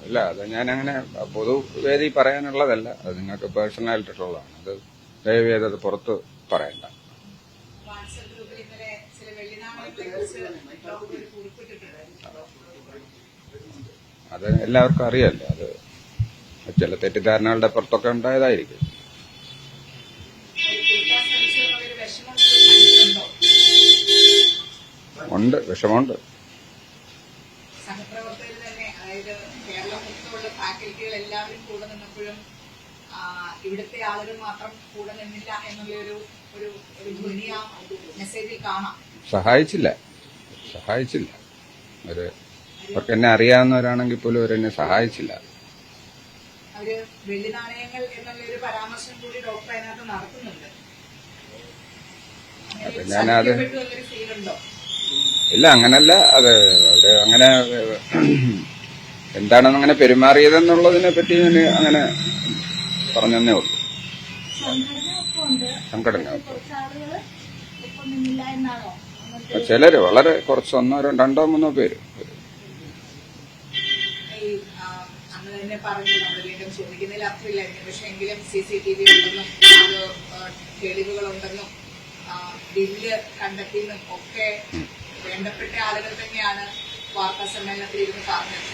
അല്ല, അത് ഞാനങ്ങനെ പൊതുവേദി പറയാനുള്ളതല്ല. അത് നിങ്ങൾക്ക് പേഴ്സണലായിട്ടുള്ളതാണ്. അത് ദയവ് ചെയ്ത് അത് പുറത്ത് പറയണ്ട. അത് എല്ലാവർക്കും അറിയാലോ. അത് ചില തെറ്റിദ്ധാരണകളുടെ പുറത്തൊക്കെ ഉണ്ടായതായിരിക്കും. ഉണ്ട്, വിഷമമുണ്ട്. സഹപ്രവർത്തകർ തന്നെ, അതായത് കേരളം മൊത്തമുള്ള ഫാക്കൽറ്റികൾ എല്ലാവരും കൂടെ നിന്നപ്പോഴും ഇവിടുത്തെ ആളുകൾ മാത്രം കൂടെ നിന്നില്ല എന്നുള്ള ഒരു ധ്വനി ആ മെസ്സേജിൽ കാണാം. സഹായിച്ചില്ല. അവർക്ക് എന്നെ അറിയാവുന്നവരാണെങ്കിൽ പോലും അവരെന്നെ സഹായിച്ചില്ല. അവര് വെള്ളി നാണയങ്ങൾ എന്നുള്ള ഒരു പരാമർശം കൂടി ഡോക്ടർ അതിനകത്ത് നടത്തുന്നുണ്ട്. ഞാനത് ഇല്ല, അങ്ങനല്ല. അത് അവര് അങ്ങനെ എന്താണെന്ന് അങ്ങനെ പെരുമാറിയതെന്നുള്ളതിനെ പറ്റി ഞാൻ അങ്ങനെ പറഞ്ഞതേ ഉള്ളൂ. സംഘടന ചിലര് വളരെ കുറച്ച്, ഒന്നോ രണ്ടോ മൂന്നോ പേര്. പറഞ്ഞു നമ്മൾ വീണ്ടും ചോദിക്കുന്നതിൽ അർത്ഥമില്ലായിരിക്കും. പക്ഷെ എങ്കിലും CCTV ഉണ്ടെന്നും തെളിവുകളുണ്ടെന്നും ബില്ല് കണ്ടെത്തിയെന്നും ഒക്കെ വേണ്ടപ്പെട്ട ആളുകൾ തന്നെയാണ് വാർത്താ സമ്മേളനത്തിൽ ഇരുന്ന് പറഞ്ഞത്.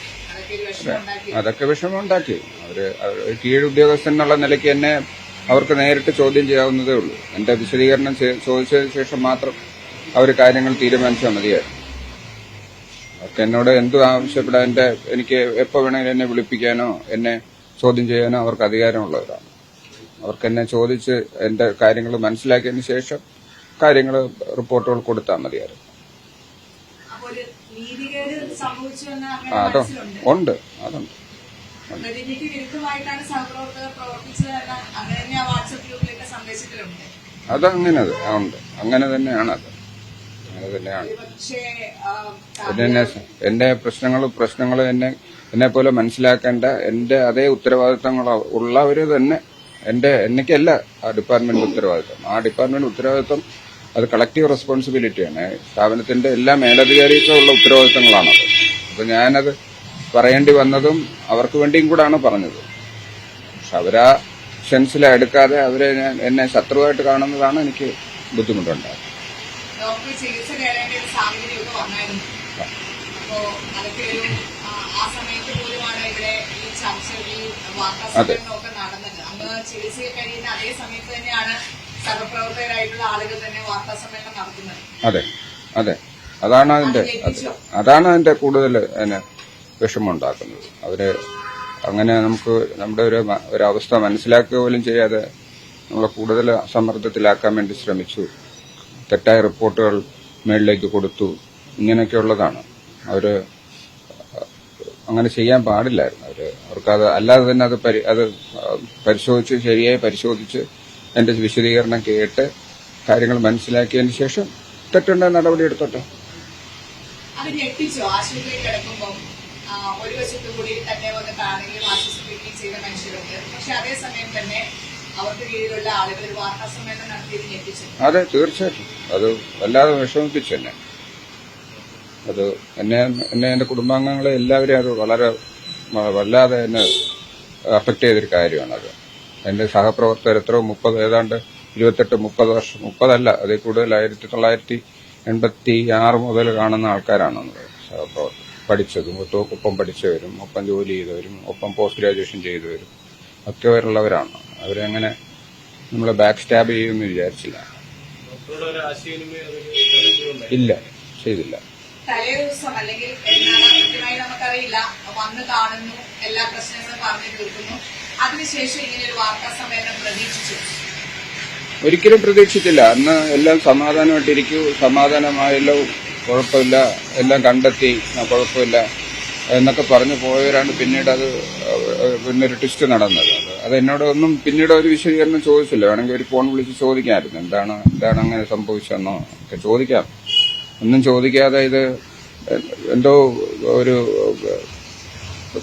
അതൊക്കെ വിഷമമുണ്ടാക്കി. അവര് കീഴുദ്യോഗസ്ഥൻ എന്നുള്ള നിലയ്ക്ക് എന്നെ അവർക്ക് നേരിട്ട് ചോദ്യം ചെയ്യാവുന്നതേ ഉള്ളൂ. എന്റെ വിശദീകരണം ചോദിച്ചതിന് ശേഷം മാത്രം അവർ കാര്യങ്ങൾ തീരുമാനിച്ചാൽ മതിയായിരുന്നു. അവർക്ക് എന്നോട് എന്തു ആവശ്യപ്പെടാൻ, എനിക്ക് എപ്പോ വേണമെങ്കിലും എന്നെ വിളിപ്പിക്കാനോ എന്നെ ചോദ്യം ചെയ്യാനോ അവർക്ക് അധികാരമുള്ളവരാണ്. അവർക്ക് എന്നെ ചോദിച്ച് എന്റെ കാര്യങ്ങൾ മനസ്സിലാക്കിയതിന് ശേഷം കാര്യങ്ങൾ റിപ്പോർട്ടുകൾ കൊടുത്താൽ മതിയായിരുന്നു. അതുണ്ട്. അതങ്ങനെ ഉണ്ട്. അങ്ങനെ തന്നെയാണ്. അത് അങ്ങനെ തന്നെയാണ്. എന്റെ പ്രശ്നങ്ങൾ എന്നെ പോലെ മനസ്സിലാക്കേണ്ട എന്റെ അതേ ഉത്തരവാദിത്തങ്ങൾ ഉള്ളവര് തന്നെ എനിക്കല്ല ആ ഡിപ്പാർട്ട്മെന്റ് ഉത്തരവാദിത്തം. ആ ഡിപ്പാർട്ട്മെന്റ് ഉത്തരവാദിത്തം അത് കളക്റ്റീവ് റെസ്പോൺസിബിലിറ്റിയാണ്. സ്ഥാപനത്തിന്റെ എല്ലാ മേലധികാരിക്കുള്ള ഉത്തരവാദിത്തങ്ങളാണത്. അപ്പൊ ഞാനത് പറയേണ്ടി വന്നതും അവർക്ക് വേണ്ടിയും കൂടാണ് പറഞ്ഞത്. പക്ഷെ അവരാ സെൻസിലെടുക്കാതെ എന്നെ ശത്രുവായിട്ട് കാണുന്നതാണ് എനിക്ക് ബുദ്ധിമുട്ടുണ്ടായത്. അതെ, അതെ. അതാണ് അതിന്റെ കൂടുതൽ എന്നെ വിഷമമുണ്ടാക്കുന്നത്. അവര് അങ്ങനെ നമ്മുടെ ഒരു അവസ്ഥ മനസ്സിലാക്കുക പോലും ചെയ്യാതെ നമ്മളെ കൂടുതൽ സമ്മർദ്ദത്തിലാക്കാൻ വേണ്ടി ശ്രമിച്ചു. തെറ്റായ റിപ്പോർട്ടുകൾ മേളിലേക്ക് കൊടുത്തു. ഇങ്ങനെയൊക്കെയുള്ളതാണ്. അവര് അങ്ങനെ ചെയ്യാൻ പാടില്ലായിരുന്നു. അവർക്കത് അല്ലാതെ തന്നെ അത് പരിശോധിച്ച്, ശരിയായി പരിശോധിച്ച് എന്റെ വിശദീകരണം കേട്ട് കാര്യങ്ങൾ മനസ്സിലാക്കിയതിന് ശേഷം തെറ്റുണ്ട നടപടി എടുത്തോട്ടെ. ഒരു വശത്തു കൂടി തന്നെ വന്ന് കാണുകയും ആശ്വസിപ്പിക്കുകയും ചെയ്ത മനുഷ്യരുണ്ട്. പക്ഷെ അതേസമയം തന്നെ അവർക്ക് കീഴിലുള്ള ആളുകൾ വാർത്താ സമ്മേളനം നടത്തിയത് ഞെട്ടിച്ചു. അതെ, തീർച്ചയായിട്ടും. അത് വല്ലാതെ വിഷമിപ്പിച്ചു എന്നെ. അത് എന്നെ എന്റെ കുടുംബാംഗങ്ങളെ എല്ലാവരെയും അത് വല്ലാതെ എന്നെ അഫക്ട് ചെയ്തൊരു കാര്യമാണത്. എന്റെ സഹപ്രവർത്തകർ ഏതാണ്ട് 28-30 വർഷം, 30 അതിൽ കൂടുതൽ 1986 മുതൽ കാണുന്ന ആൾക്കാരാണ് സഹപ്രവർത്തകർ. പഠിച്ചതും ഒപ്പം പഠിച്ചവരും ഒപ്പം ജോലി ചെയ്തവരും ഒപ്പം പോസ്റ്റ് ഗ്രാജുവേഷൻ ചെയ്തവരും ഒക്കെ ഉള്ളവരാണ്. അവരങ്ങനെ നമ്മളെ ബാക്ക് സ്റ്റാബ് ചെയ്യുമെന്ന് വിചാരിച്ചില്ല. ഇല്ല, ചെയ്തില്ല. തലേ ദിവസം അല്ലെങ്കിൽ കൃത്യമായി നമുക്കറിയില്ല, വന്ന് കാണുന്നു, എല്ലാ പ്രശ്നങ്ങളും പറഞ്ഞു തീർക്കുന്നു, അതിനുശേഷം ഇങ്ങനെ ഒരു വാർത്താ സമ്മേളനം പ്രതീക്ഷിച്ചു? ഒരിക്കലും പ്രതീക്ഷിച്ചില്ല. അന്ന് എല്ലാം സമാധാനമായിട്ടിരിക്കൂ, സമാധാനമായല്ലോ, കുഴപ്പമില്ല, എല്ലാം കണ്ടെത്തി, കുഴപ്പമില്ല എന്നൊക്കെ പറഞ്ഞു പോയവരാണ് പിന്നീട് പിന്നൊരു ട്വിസ്റ്റ് നടന്നത്. അത് എന്നോട് ഒന്നും പിന്നീട് ഒരു വിശദീകരണം ചോദിച്ചില്ല. വേണമെങ്കിൽ ഒരു ഫോൺ വിളിച്ച് ചോദിക്കാമായിരുന്നു, എന്താണ് അങ്ങനെ സംഭവിച്ചെന്നോ ഒക്കെ ചോദിക്കാം. ഒന്നും ചോദിക്കാതെ ഇത് എന്തോ ഒരു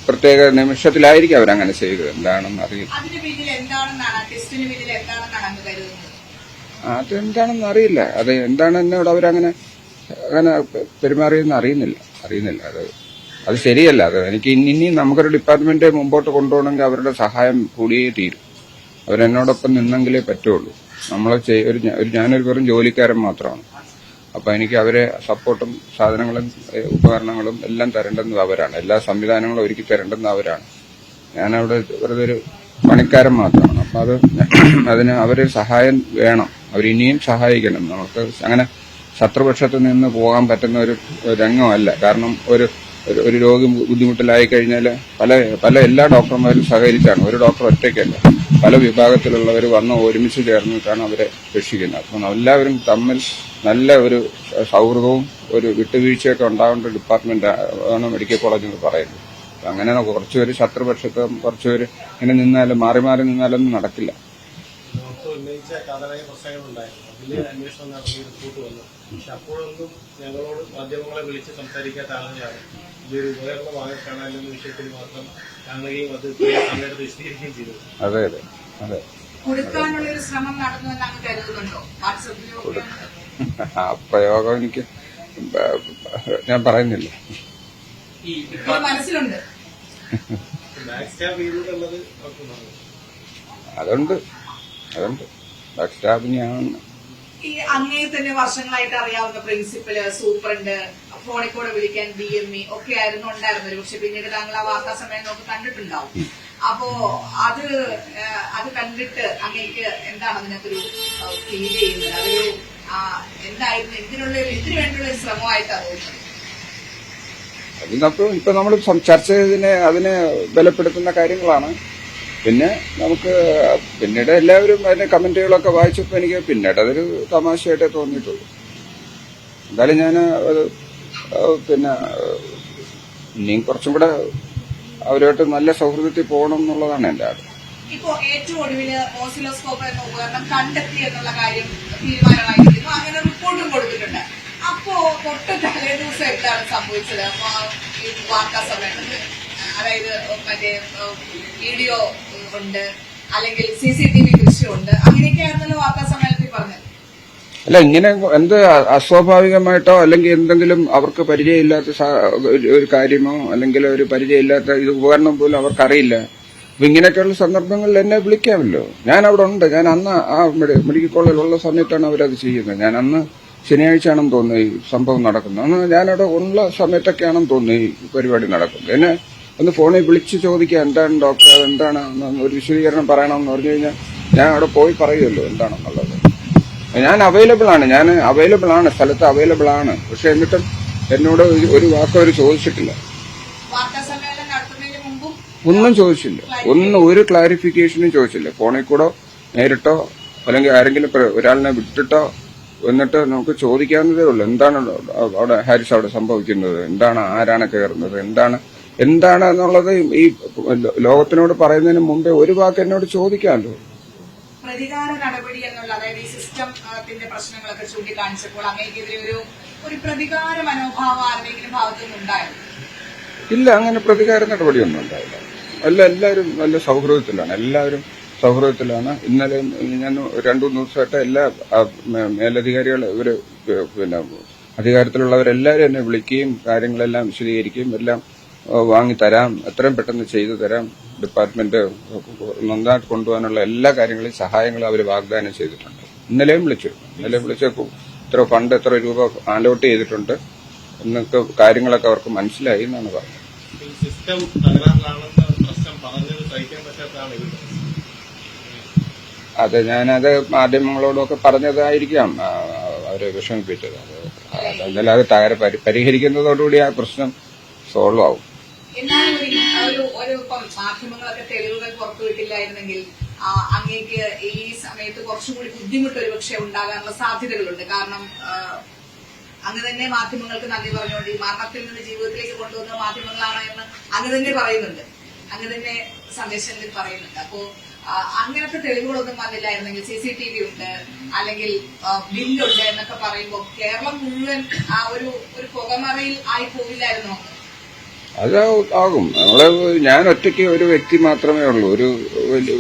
പ്രത്യേക നിമിഷത്തിലായിരിക്കും അവരങ്ങനെ ചെയ്തത്. എന്താണെന്ന് അറിയില്ല. അതെന്താണെന്ന് അറിയില്ല. അത് എന്താണ് എന്നോട് അവരങ്ങനെ അങ്ങനെ പെരുമാറിയെന്ന് അറിയുന്നില്ല. അത് ശരിയല്ല. അത് എനിക്ക് ഇനിയും നമുക്കൊരു ഡിപ്പാർട്ട്മെന്റ് മുമ്പോട്ട് കൊണ്ടുപോകണമെങ്കിൽ അവരുടെ സഹായം കൂടിയേ തീരും. അവരെന്നോടൊപ്പം നിന്നെങ്കിലേ പറ്റുള്ളൂ. ഞാനൊരു വെറും ജോലിക്കാരൻ മാത്രമാണ്. അപ്പൊ എനിക്ക് അവരെ സപ്പോർട്ടും സാധനങ്ങളും ഉപകരണങ്ങളും എല്ലാം തരേണ്ടുന്നത് അവരാണ്. എല്ലാ സംവിധാനങ്ങളും ഒരുക്കി തരേണ്ടുന്നത് അവരാണ്. ഞാനവിടെ വെറുതെ ഒരു പണിക്കാരൻ മാത്രമാണ്. അപ്പൊ അതിന് അവരൊരു സഹായം വേണം. അവരിനിയും സഹായിക്കണം. നമുക്ക് അങ്ങനെ ശത്രുപക്ഷത്ത് നിന്ന് പോകാൻ പറ്റുന്ന ഒരു രംഗമല്ല. കാരണം ഒരു രോഗി ബുദ്ധിമുട്ടിലായി കഴിഞ്ഞാൽ പല എല്ലാ ഡോക്ടർമാരും സഹകരിച്ചാണ്. ഒരു ഡോക്ടർ ഒറ്റയ്ക്കല്ല, പല വിഭാഗത്തിലുള്ളവർ വന്ന് ഒരുമിച്ച് ചേർന്നിട്ടാണ് അവരെ രക്ഷിക്കുന്നത്. അപ്പം എല്ലാവരും തമ്മിൽ നല്ല ഒരു സൗഹൃദവും ഒരു വിട്ടുവീഴ്ചയൊക്കെ ഉണ്ടാവേണ്ട ഡിപ്പാർട്ട്മെന്റ് ആണ് മെഡിക്കൽ കോളേജ് എന്ന് പറയുന്നത്. അങ്ങനെ കുറച്ചുപേര് ശത്രുപക്ഷത്തും കുറച്ചുപേര് ഇങ്ങനെ നിന്നാലും മാറി നിന്നാലൊന്നും നടക്കില്ല. ഉന്നയിച്ച കാതലായ പ്രശ്നങ്ങളുണ്ടായിരുന്നു. അതിൽ അന്വേഷണം നടത്തി റിപ്പോർട്ട് വന്നു. പക്ഷെ അപ്പോഴൊന്നും ഞങ്ങളോട് മാധ്യമങ്ങളെ വിളിച്ച് സംസാരിക്കാത്ത ആളുകളാണ്. ഇതൊരു ഉപകരണം വാങ്ങിക്കാണാനെന്ന വിഷയത്തിൽ മാത്രം കാണുകയും അത് സമയത്ത് വിശദീകരിക്കുകയും ചെയ്തു. അതെ കൊടുക്കാനുള്ള ഒരു ശ്രമം നടന്നുവെന്ന് അങ്ങ് കരുതുന്നുണ്ടോ? ആ പ്രയോഗം എനിക്ക് ഞാൻ പറയുന്നില്ല. മനസ്സിലുണ്ട്. അതുണ്ട് ബാക്ക് സ്റ്റാബിനെയാണ്. ഈ അങ്ങേ തന്നെ വർഷങ്ങളായിട്ട് അറിയാവുന്ന പ്രിൻസിപ്പല്, സൂപ്രണ്ട്, ഫോണിൽ കൂടെ വിളിക്കാൻ DME ഒക്കെ ആയിരുന്നു ഉണ്ടായിരുന്നത്. പക്ഷെ പിന്നീട് താങ്കൾ ആ വാർത്താ സമയം നമുക്ക് കണ്ടിട്ടുണ്ടാവും. അപ്പോ അത് കണ്ടിട്ട് അങ്ങേക്ക് എന്താണ് അതിനകത്തൊരു ഫീൽ ചെയ്യുന്നത്? അതൊരു എന്തായിരുന്നു, ഇതിനു വേണ്ടിയുള്ള ഒരു ശ്രമമായിട്ടാണ് തോന്നുന്നത്? അതിനപ്പോ ഇപ്പൊ നമ്മൾ ചർച്ച ചെയ്തതിനെ അതിനെ ബലപ്പെടുത്തുന്ന കാര്യങ്ങളാണ്. പിന്നെ നമുക്ക് പിന്നീട് എല്ലാവരും അതിന്റെ കമന്റുകളൊക്കെ വായിച്ചപ്പോൾ എനിക്ക് പിന്നീട് അതൊരു തമാശയായിട്ടേ തോന്നിയിട്ടുള്ളൂ. എന്തായാലും ഞാൻ അത് പിന്നെ ഇനിയും കുറച്ചും കൂടെ അവരുമായിട്ട് നല്ല സൗഹൃദത്തിൽ പോകണം എന്നുള്ളതാണ് എന്റെ ആഗ്രഹം. ഇപ്പോ ഏറ്റവും ഒടുവില് ഓസിലോസ്കോപ്പ് എന്ന ഉപകരണം കണ്ടെത്തി എന്നുള്ള കാര്യം തീരുമാനമായിരിക്കുന്നു. അങ്ങനെ റിപ്പോർട്ടും കൊടുത്തിട്ടുണ്ട്. അപ്പോ തൊട്ട് തലേ ദിവസം എന്താണ് സംഭവിച്ചത്? അപ്പൊ ഈ വാർത്താ സമ്മേളനത്തിൽ അതായത് മറ്റേ വീഡിയോ ഉണ്ട്, അല്ലെങ്കിൽ CCTV ദൃശ്യമുണ്ട്, അങ്ങനെയൊക്കെയായിരുന്നല്ലോ വാർത്താ സമ്മേളനത്തിൽ പറഞ്ഞത്. അല്ല, ഇങ്ങനെ എന്ത് അസ്വാഭാവികമായിട്ടോ അല്ലെങ്കിൽ എന്തെങ്കിലും അവർക്ക് പരിചയമില്ലാത്ത ഒരു കാര്യമോ അല്ലെങ്കിൽ ഒരു പരിചയമില്ലാത്ത ഇത് ഉപകരണം പോലും അവർക്കറിയില്ല. അപ്പൊ ഇങ്ങനെയൊക്കെയുള്ള സന്ദർഭങ്ങളിൽ എന്നെ വിളിക്കാമല്ലോ. ഞാൻ അവിടെ ഉണ്ട്. ഞാൻ അന്ന് ആ മെഡിക്കൽ കോളേജിലുള്ള സമയത്താണ് അവരത് ചെയ്യുന്നത്. ഞാൻ അന്ന് ശനിയാഴ്ചയാണെന്ന് തോന്നുന്നു ഈ സംഭവം നടക്കുന്നത്. അന്ന് ഞാനവിടെ ഉള്ള സമയത്തൊക്കെയാണെന്ന് തോന്നുന്നു ഈ പരിപാടി നടക്കുന്നത്. എന്നെ ഒന്ന് ഫോണിൽ വിളിച്ച് ചോദിക്കുക, എന്താണ് ഡോക്ടർ, എന്താണ് ഒരു വിശദീകരണം പറയണമെന്ന് പറഞ്ഞു കഴിഞ്ഞാൽ ഞാൻ അവിടെ പോയി പറയുമല്ലോ എന്താണെന്നുള്ളത്. ഞാൻ അവൈലബിൾ ആണ്, സ്ഥലത്ത് അവൈലബിൾ ആണ്. പക്ഷെ എന്നിട്ടും എന്നോട് ഒരു വാക്ക് അവർ ചോദിച്ചിട്ടില്ല, ഒന്നും ചോദിച്ചില്ല, ഒരു ക്ലാരിഫിക്കേഷനും ചോദിച്ചില്ല. ഫോണിൽ കൂടെ നേരിട്ടോ അല്ലെങ്കിൽ ആരെങ്കിലും ഒരാളിനെ വിട്ടിട്ടോ എന്നിട്ട് നമുക്ക് ചോദിക്കാവുന്നതേ ഉള്ളൂ. എന്താണ് അവിടെ ഹാരിസ് അവിടെ സംഭവിക്കുന്നത്, എന്താണ്, ആരാണ് കയറുന്നത്, എന്താണ് എന്നുള്ളത് ഈ ലോകത്തിനോട് പറയുന്നതിന് മുമ്പേ ഒരു വാക്ക് എന്നോട് ചോദിക്കാമല്ലോ. പ്രതികാര നടപടി എന്നുള്ള, അതായത് ഈ സിസ്റ്റത്തിന്റെ പ്രശ്നങ്ങളൊക്കെ ചൂണ്ടിക്കാണിച്ചപ്പോൾ അങ്ങേക്കെതിരെ ഒരു പ്രതികാര മനോഭാവം ആരുടെയെങ്കിലും ഭാഗത്തുനിന്ന് ഉണ്ടായിരുന്നു? ഇല്ല, അങ്ങനെ പ്രതികാര നടപടിയൊന്നും ഉണ്ടായില്ല. എല്ലാവരും നല്ല സൗഹൃദത്തിലാണ്. ഇന്നലെ ഞാൻ 2-3 ദിവസമായിട്ട് എല്ലാ മേലധികാരികൾ ഇവര് പിന്നെ അധികാരത്തിലുള്ളവരെല്ലാവരും എന്നെ വിളിക്കുകയും കാര്യങ്ങളെല്ലാം വിശദീകരിക്കുകയും എല്ലാം വാങ്ങിത്തരാം, എത്രയും പെട്ടെന്ന് ചെയ്തു തരാം, ഡിപ്പാർട്ട്മെന്റ് നന്നായിട്ട് കൊണ്ടുപോകാനുള്ള എല്ലാ കാര്യങ്ങളും സഹായങ്ങളും അവർ വാഗ്ദാനം ചെയ്തിട്ടുണ്ട്. ഇന്നലെയും വിളിച്ചു ഇത്ര ഫണ്ട്, എത്ര രൂപ അലോട്ട് ചെയ്തിട്ടുണ്ട് എന്നൊക്കെ കാര്യങ്ങളൊക്കെ അവർക്ക് മനസ്സിലായി എന്നാണ് പറഞ്ഞത്. അതെ, ഞാനത് മാധ്യമങ്ങളോടൊക്കെ പറഞ്ഞതായിരിക്കാം അവരെ വിഷമിപ്പിച്ചത്. അതെന്തായാലും അത് പരിഹരിക്കുന്നതോടുകൂടി ആ പ്രശ്നം സോൾവ് ആവും. എന്നാലും മാധ്യമങ്ങളൊക്കെ തെളിവുകൾ പുറത്തുവിട്ടില്ലായിരുന്നെങ്കിൽ അങ്ങേക്ക് ഈ സമയത്ത് കുറച്ചുകൂടി ബുദ്ധിമുട്ട് ഒരുപക്ഷെ ഉണ്ടാകാനുള്ള സാധ്യതകളുണ്ട്. കാരണം അങ്ങ് തന്നെ മാധ്യമങ്ങൾക്ക് നന്ദി പറഞ്ഞുകൊണ്ട് ഈ മരണത്തിൽ നിന്ന് ജീവിതത്തിലേക്ക് കൊണ്ടുവന്ന മാധ്യമങ്ങളാണ് എന്ന് അങ്ങ് തന്നെ പറയുന്നുണ്ട്, അങ്ങ് തന്നെ സന്ദേശങ്ങളിൽ പറയുന്നുണ്ട്. അപ്പോ അങ്ങനത്തെ തെളിവുകളൊന്നും വന്നില്ലായിരുന്നെങ്കിൽ, CCTV ഉണ്ട് അല്ലെങ്കിൽ ബില്ലുണ്ട് എന്നൊക്കെ പറയുമ്പോൾ കേരളം മുഴുവൻ ആ ഒരു പുകമറയിൽ ആയി പോവില്ലായിരുന്നു. അത് ആകും. ഞാൻ ഒറ്റയ്ക്ക് ഒരു വ്യക്തി മാത്രമേ ഉള്ളൂ.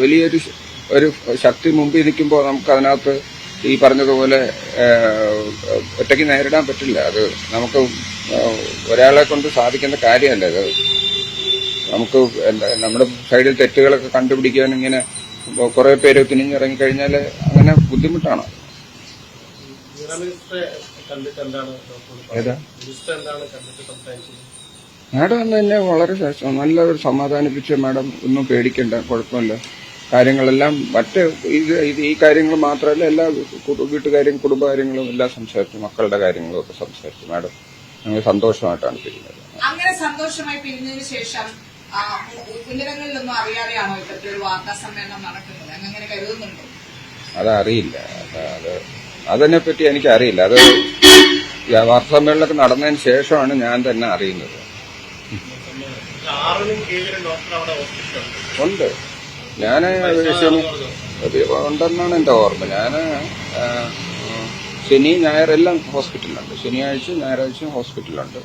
വലിയൊരു ശക്തി മുമ്പിൽ നിൽക്കുമ്പോൾ നമുക്ക് അതിനകത്ത് ഈ പറഞ്ഞതുപോലെ ഒറ്റയ്ക്ക് നേരിടാൻ പറ്റില്ല. അത് നമുക്ക് ഒരാളെ കൊണ്ട് സാധിക്കുന്ന കാര്യമല്ല അത്. നമുക്ക് നമ്മുടെ സൈഡിൽ തെറ്റുകളൊക്കെ കണ്ടുപിടിക്കാൻ ഇങ്ങനെ കുറെ പേര് തിരിഞ്ഞിറങ്ങിക്കഴിഞ്ഞാൽ അങ്ങനെ ബുദ്ധിമുട്ടാണ്. ഏതാ മാഡം എന്ന് തന്നെ വളരെ നല്ലൊരു സമാധാനിപ്പിച്ച്, മാഡം ഒന്നും പേടിക്കണ്ട, കുഴപ്പമില്ല, കാര്യങ്ങളെല്ലാം മറ്റ് ഈ കാര്യങ്ങൾ മാത്രമല്ല എല്ലാ വീട്ടുകാര്യം കുടുംബകാര്യങ്ങളും എല്ലാം സംസാരിച്ചു, മക്കളുടെ കാര്യങ്ങളും ഒക്കെ സംസാരിച്ചു. മാഡം ഞങ്ങൾ സന്തോഷമായിട്ടാണ് പിരിഞ്ഞത്. അങ്ങനെ സന്തോഷമായി പിരിഞ്ഞതിന് ശേഷം ഉന്നതങ്ങളിലൊന്നും അറിയാതെയാണോ ഇത്തരത്തിലൊരു വാർത്താ സമ്മേളനം നടക്കുന്നത്? അങ്ങനെ കരുതുന്നുണ്ടോ? അതറിയില്ല. അതിനെപ്പറ്റി എനിക്കറിയില്ല. അത് വാർത്താ സമ്മേളനമൊക്കെ നടന്നതിന് ശേഷമാണ് ഞാൻ തന്നെ അറിയുന്നത്. ഉണ്ട്, ഞാൻ ഉണ്ടെന്നാണ് എന്റെ ഓർമ്മ. ഞാൻ ശനി ഞായർ എല്ലാം ഹോസ്പിറ്റലിലുണ്ട്. ശനിയാഴ്ച ഞായറാഴ്ച ഹോസ്പിറ്റലിലുണ്ട്.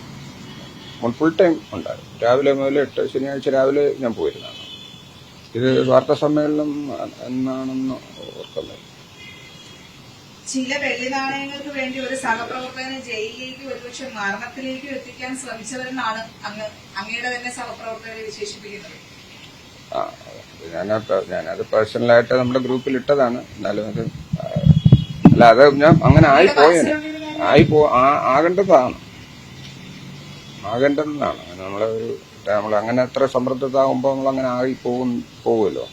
ഫുൾ ടൈം ഉണ്ടായിരുന്നു. രാവിലെ മുതൽ 8 ശനിയാഴ്ച രാവിലെ ഞാൻ പോയിരുന്നതാണ്. ഇത് വാർത്താ സമ്മേളനം എന്നാണെന്ന് ഓർക്കുന്നത്. ചില വെള്ളി നാണയങ്ങൾക്ക് വേണ്ടി ഒരു സഹപ്രവർത്തകനെ ജയിലിലേക്ക് ഒരുപക്ഷെ മരണത്തിലേക്കും എത്തിക്കാൻ ശ്രമിച്ചവരെന്നാണ് അങ്ങയുടെ തന്നെ സഹപ്രവർത്തകരെ വിശേഷിപ്പിക്കുന്നത്. ഞാനത് പേഴ്സണലായിട്ട് നമ്മുടെ ഗ്രൂപ്പിൽ ഇട്ടതാണ്. എന്നാലും അത് അല്ല, അത് ഞാൻ അങ്ങനെ ആകേണ്ടതാണ്. നമ്മൾ അങ്ങനെ എത്ര സമൃദ്ധതാകുമ്പോൾ നമ്മളങ്ങനെ പോകുമല്ലോ.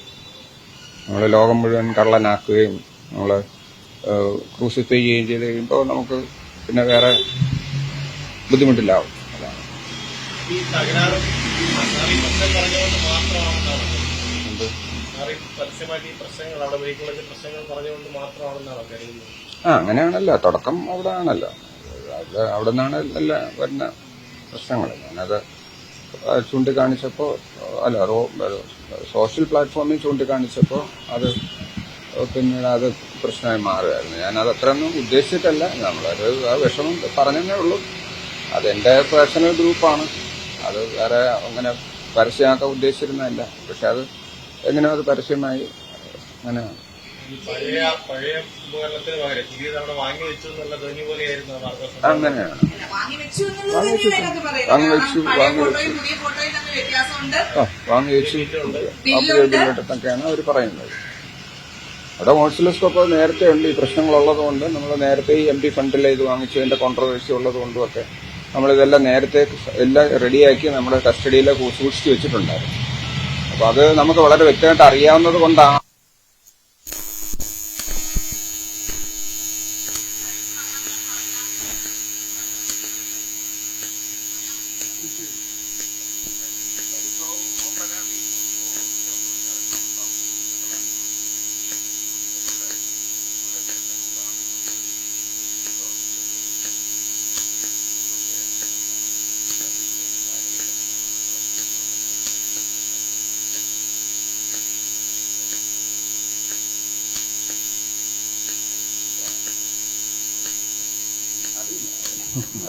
നമ്മൾ ലോകം മുഴുവൻ കള്ളനാക്കുകയും നമ്മള് ക്രൂസിഫൈ ചെയ്യുകയും ചെയ്ത് കഴിയുമ്പോൾ നമുക്ക് പിന്നെ വേറെ ബുദ്ധിമുട്ടില്ലാവും. അതാണ്. അങ്ങനെയാണല്ലോ, തുടക്കം അവിടെ ആണല്ലോ. അവിടെ നിന്നാണ് എല്ലാം വരുന്ന പ്രശ്നങ്ങൾ. ഞാനത് ചൂണ്ടിക്കാണിച്ചപ്പോ സോഷ്യൽ പ്ലാറ്റ്ഫോമിൽ ചൂണ്ടിക്കാണിച്ചപ്പോ അത് പിന്നീട് അത് പ്രശ്നമായി മാറുകയായിരുന്നു. ഞാനത് അത്രയൊന്നും ഉദ്ദേശിച്ചിട്ടല്ല, നമ്മളൊരു ആ വിഷമം പറഞ്ഞതേ ഉള്ളൂ. അതെന്റെ പേഴ്സണൽ ഗ്രൂപ്പാണ്. അത് വേറെ അങ്ങനെ പരസ്യമാക്കാൻ ഉദ്ദേശിച്ചിരുന്നതല്ല. പക്ഷെ അത് എങ്ങനെയോ അത് പരസ്യമായി അങ്ങനെ അങ്ങനെയാണ് വാങ്ങിവെച്ചു. ബില്ലിട്ടൊക്കെയാണ് അവർ പറയുന്നത്. അവിടെ മോൺസിലോസ്കോപ്പ് നേരത്തെ ഉണ്ട്. ഈ പ്രശ്നങ്ങളുള്ളത് കൊണ്ട് നമ്മൾ നേരത്തെ ഈ MD ഫണ്ടിൽ ഇത് വാങ്ങിച്ചതിന്റെ കോൺട്രവേഴ്സി ഉള്ളത് കൊണ്ടും ഒക്കെ നമ്മളിതെല്ലാം നേരത്തെ എല്ലാം റെഡിയാക്കി നമ്മുടെ കസ്റ്റഡിയിൽ സൂക്ഷിച്ചു വെച്ചിട്ടുണ്ടായിരുന്നു. അപ്പൊ അത് നമുക്ക് വളരെ വ്യക്തമായിട്ട് അറിയാവുന്നത് കൊണ്ടാണ്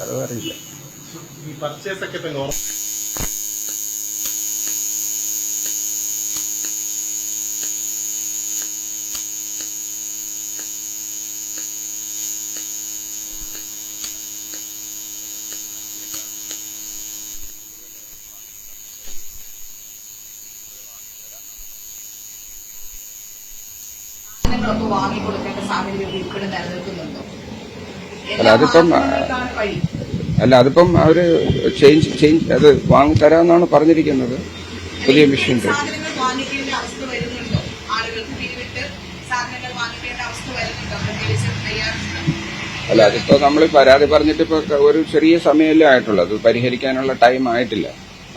അതറിയില്ല. ഈ പർച്ചേസ് ഒക്കെ നോർമൽ വാങ്ങിക്കൊടുക്കേണ്ട സാഹചര്യം ഇപ്പോഴും നിലനിൽക്കുന്നുണ്ടോ? അതിപ്പം അവര് ചേഞ്ച് അത് വാങ്ങിത്തരാമെന്നാണ് പറഞ്ഞിരിക്കുന്നത്. പുതിയ മെഷീൻ സാധനങ്ങൾ വാങ്ങിക്കേണ്ട അവസ്ഥ വരുന്നുണ്ടോ? ആളുകൾക്ക് പിരിവിട്ട് സാധനങ്ങൾ വാങ്ങിക്കേണ്ട അവസ്ഥ വരുന്നുണ്ടോ? അല്ല, അതിപ്പോ നമ്മൾ പരാതി പറഞ്ഞിട്ട് ഇപ്പൊ ഒരു ചെറിയ സമയമല്ലേ ആയിട്ടുള്ളൂ. അത് പരിഹരിക്കാനുള്ള ടൈം ആയിട്ടില്ല.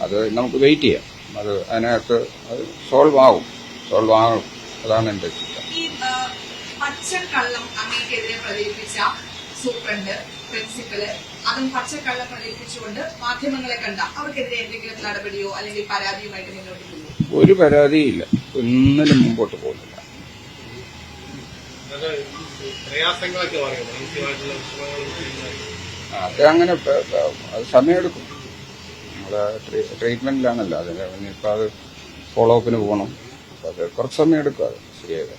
അത് നമുക്ക് വെയിറ്റ് ചെയ്യാം. അത് അതിനകത്ത് അത് സോൾവ് ആകും. അതാണ് എന്റെ ചിന്ത. ഈ പച്ചക്കള്ളം അങ്ങേക്കെതിരെ പ്രചരിപ്പിച്ച സൂപ്രണ്ട്, പ്രിൻസിപ്പല്, അതും പച്ചക്കള്ളം പ്രചരിപ്പിച്ചുകൊണ്ട് മാധ്യമങ്ങളെ കണ്ട അവർക്കെതിരെ എന്തെങ്കിലും നടപടിയോ അല്ലെങ്കിൽ പരാതിയുമായിട്ട് മുന്നോട്ട് പോകുമോ? ഒരു പരാതിയില്ല. ഒന്നിനും മുമ്പോട്ട് പോകുന്നില്ല. അത് അങ്ങനെ അത് സമയമെടുക്കും. നമ്മള് ട്രീറ്റ്മെന്റിലാണല്ലോ. അതിന് ഇനിയിപ്പോ അത് ഫോളോ അപ്പിന് പോകണം. അപ്പൊ അത് കുറച്ച് സമയം എടുക്കും. അത് ശരിയായത്.